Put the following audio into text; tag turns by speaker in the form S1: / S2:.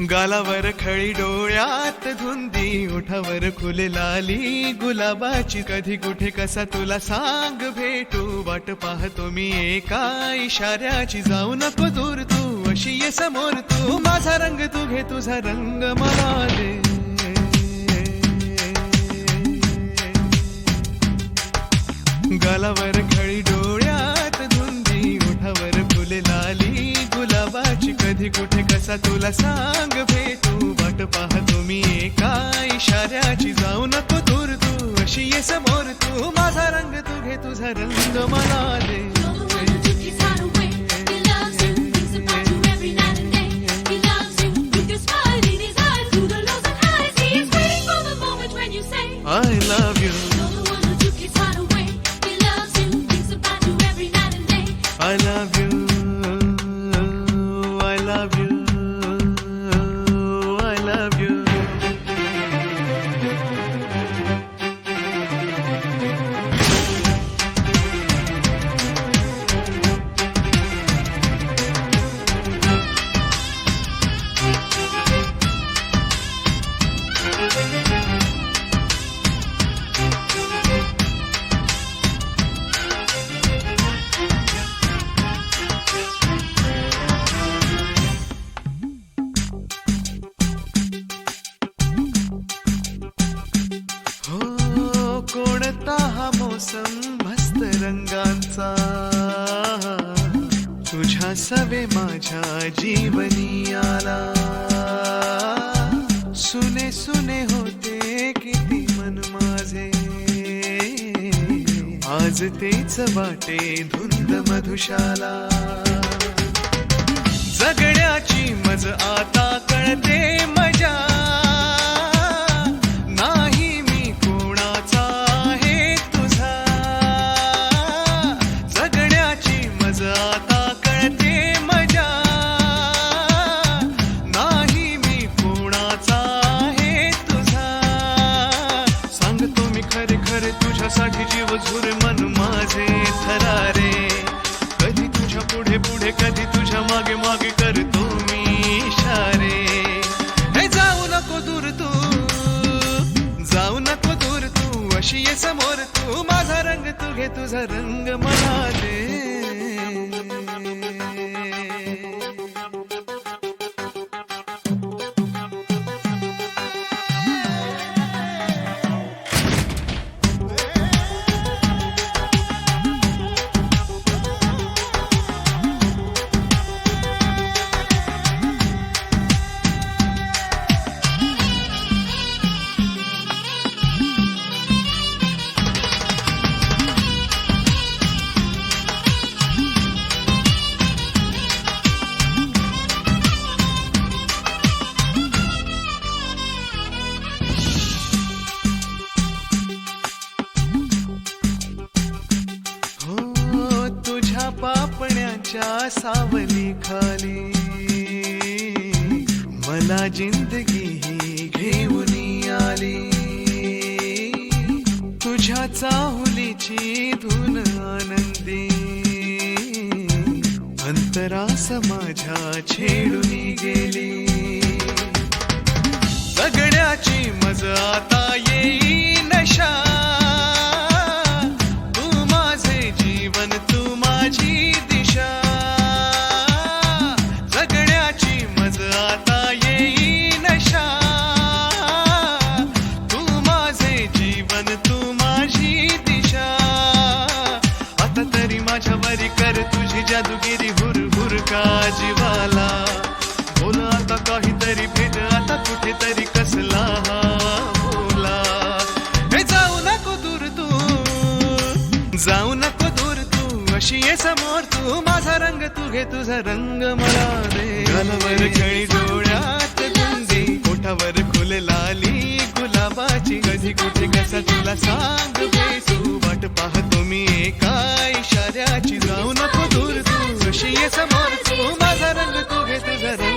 S1: गालावर खळी डोळ्यात धुंदी, ओठावर फुले लाली गुलाबाची, कधी कुठे कसा तुला सांग भेटू, वाट पाहतो मी एका इशाऱ्याची, जाऊ नको दूर तू अशी ये समोर तू, माझा रंग तू घे तुझा रंग मला दे। गालावर खळी डोळ्यात धुंदी, ओठावर फुले लाली गुलाबाची, कधी कुठे कसा तुला सांग भेटू, वाट पाहतो मी एका इशाऱ्याची, जाऊ नको दूर तू अशी ये समोर तू, माझा रंग तू घे तुझा रंग मला दे। I love you, I love you, I love you, I love you। कोणता हा मोसम मस्त रंगांचा, तुझ्या सवे माझ्या जीवनी आला, सुने सुने होते किती मन माझे, आज तेच वाटे धुंद मधुशाला, जगण्याची मज आता कळते मजा, तुझ्यासाठी जीव झुर मन माझे थरारे, कधी तुझ्या पुढे पुढे कधी तुझ्या मागे मागे करतो मी इशारे, हे जाऊ नको दूर तू, जाऊ नको दूर तू अशी ये समोर तू, माझा रंग तू घे तुझा रंग मला दे। पापण्याच्या सावली खाली मला जिंदगी ही घेऊन आली, तुझ्या चाहुलीची धून आनंदी, अंतरास माझ्या छेडून गेली, जगण्याची मज आता येई नशा, तू माझे जीवन तू माझी दिशा, जगण्याची मज आता येई नशा, तू माझे जीवन तू माझी दिशा, आता तरी माझ्यावरी कर तुझी जादूगिरी हुर हुर का जीवाला, बोल आता काहीतरी भेट आता कुठेतरी कसला बोला, हे जाऊ नको दूर तू, जाऊ नको दूर तू अशी ये समोर तू, माझा रंग तू घे तुझा रंग मला दे। गालावर खळी डोळ्यात धुंदी, ओठावर फुले लाली गुलाबाची, कधी कुठे कसा तुला सांग भेटू, वाट पाहतो मी एका इशाऱ्याची, जाऊ नको दूर तू अशी ये समोर तू, माझा रंग तू घे तुझा रंग